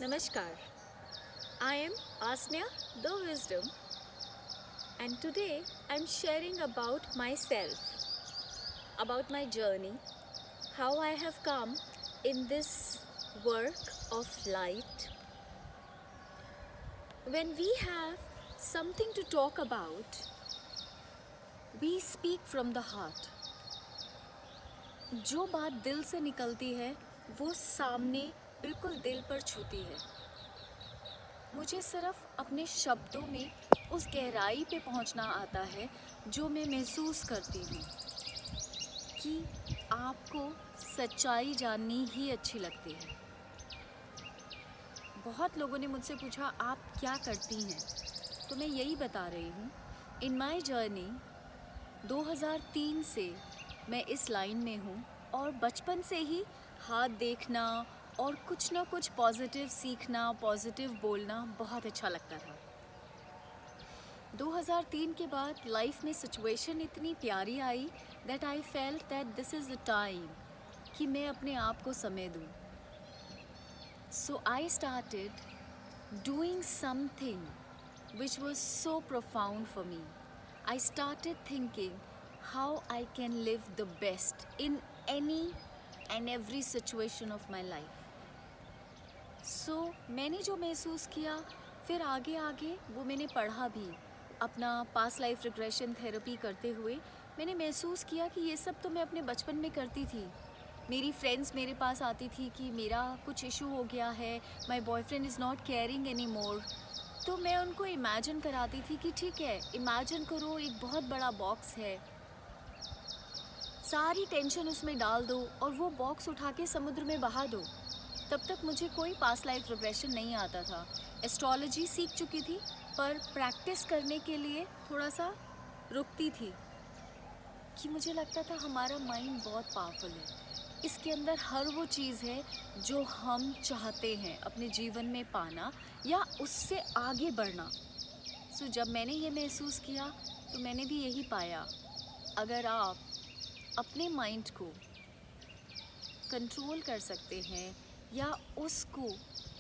Namaskar. I am Asnya the Wisdom, and today I'm sharing about myself, about my journey, how I have come in this work of light. When we have something to talk about, we speak from the heart. जो बात दिल से निकलती है वो सामने बिल्कुल दिल पर छूती है. मुझे सिर्फ अपने शब्दों में उस गहराई पे पहुंचना आता है जो मैं महसूस करती हूँ कि आपको सच्चाई जाननी ही अच्छी लगती है. बहुत लोगों ने मुझसे पूछा आप क्या करती हैं, तो मैं यही बता रही हूँ. इन माई जर्नी 2003 से मैं इस लाइन में हूँ और बचपन से ही हाथ देखना और कुछ ना कुछ पॉजिटिव सीखना, पॉजिटिव बोलना बहुत अच्छा लगता था. 2003 के बाद लाइफ में सिचुएशन इतनी प्यारी I that I felt that this is the time कि मैं अपने आप को समय दूँ. So I started doing something which was so profound for me. I started thinking how I can live the best in any and every situation of my life. So मैंने जो महसूस किया फिर आगे आगे वो मैंने पढ़ा भी. अपना पास्ट लाइफ रिग्रेशन थेरेपी करते हुए मैंने महसूस किया कि ये सब तो मैं अपने बचपन में करती थी. मेरी फ्रेंड्स मेरे पास आती थी कि मेरा कुछ इशू हो गया है, my boyfriend is not caring any more. तो मैं उनको इमेजिन कराती थी कि ठीक है, इमेजिन करो एक बहुत बड़ा बॉक्स है, सारी टेंशन उसमें डाल दो और वो बॉक्स उठा के समुद्र में बहा दो. तब तक मुझे कोई पास्ट लाइफ रिग्रेशन नहीं आता था. एस्ट्रोलॉजी सीख चुकी थी पर प्रैक्टिस करने के लिए थोड़ा सा रुकती थी कि मुझे लगता था हमारा माइंड बहुत पावरफुल है, इसके अंदर हर वो चीज़ है जो हम चाहते हैं अपने जीवन में पाना या उससे आगे बढ़ना. सो जब मैंने ये महसूस किया तो मैंने भी यही पाया, अगर आप अपने माइंड को कंट्रोल कर सकते हैं या उसको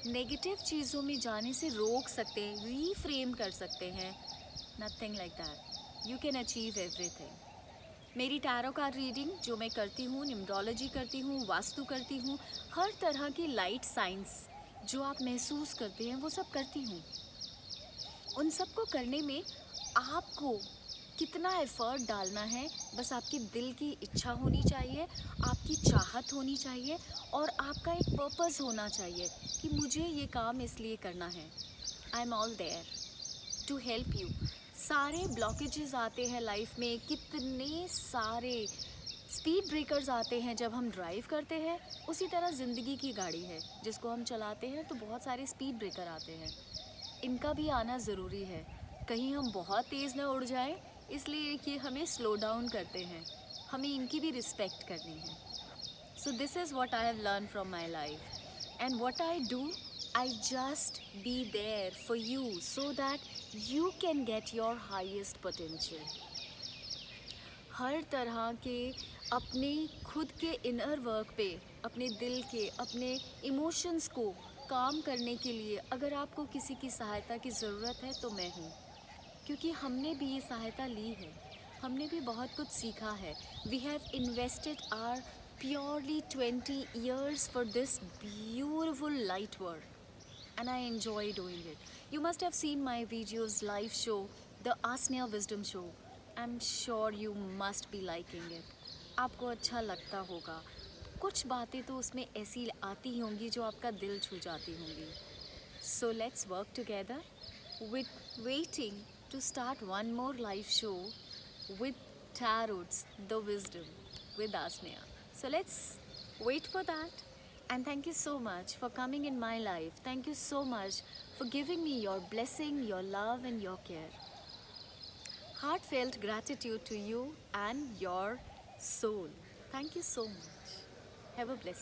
नेगेटिव चीज़ों में जाने से रोक सकते हैं, रीफ्रेम कर सकते हैं, nothing like that, you can achieve everything. मेरी टैरो कार्ड रीडिंग जो मैं करती हूँ, न्यूमरोलॉजी करती हूँ, वास्तु करती हूँ, हर तरह की लाइट साइंस जो आप महसूस करते हैं वो सब करती हूँ. उन सब को करने में आपको कितना एफर्ट डालना है, बस आपके दिल की इच्छा होनी चाहिए, आपकी चाहत होनी चाहिए और आपका एक पर्पस होना चाहिए कि मुझे ये काम इसलिए करना है. I am all there to help you. सारे ब्लॉकेजेस आते हैं लाइफ में, कितने सारे स्पीड ब्रेकर्स आते हैं जब हम ड्राइव करते हैं. उसी तरह ज़िंदगी की गाड़ी है जिसको हम चलाते हैं तो बहुत सारे स्पीड ब्रेकर आते हैं. इनका भी आना ज़रूरी है, कहीं हम बहुत तेज़ न उड़ जाएं, इसलिए कि हमें स्लो डाउन करते हैं, हमें इनकी भी रिस्पेक्ट करनी है. So this is what I have learn from my life and what I do, I just be there for you so that you can get your highest potential. हर तरह के अपने खुद के इनर वर्क पे, अपने दिल के, अपने इमोशंस को काम करने के लिए अगर आपको किसी की सहायता की ज़रूरत है तो मैं हूँ, क्योंकि हमने भी ये सहायता ली है, हमने भी बहुत कुछ सीखा है. We have invested our purely 20 years for this beautiful light work. And I enjoy doing it. You must have seen my videos, live show, the Asnya Wisdom Show. I'm sure you must be liking it. आपको अच्छा लगता होगा. कुछ बातें तो उसमें ऐसी आती होंगी जो आपका दिल छू जाती होंगी. So let's work together with waiting to start one more live show with Tarot's The Wisdom with Asnya. So let's wait for that. And thank you so much for coming in my life. Thank you so much for giving me your blessing, your love and your care. Heartfelt gratitude to you and your soul. Thank you so much. Have a blessed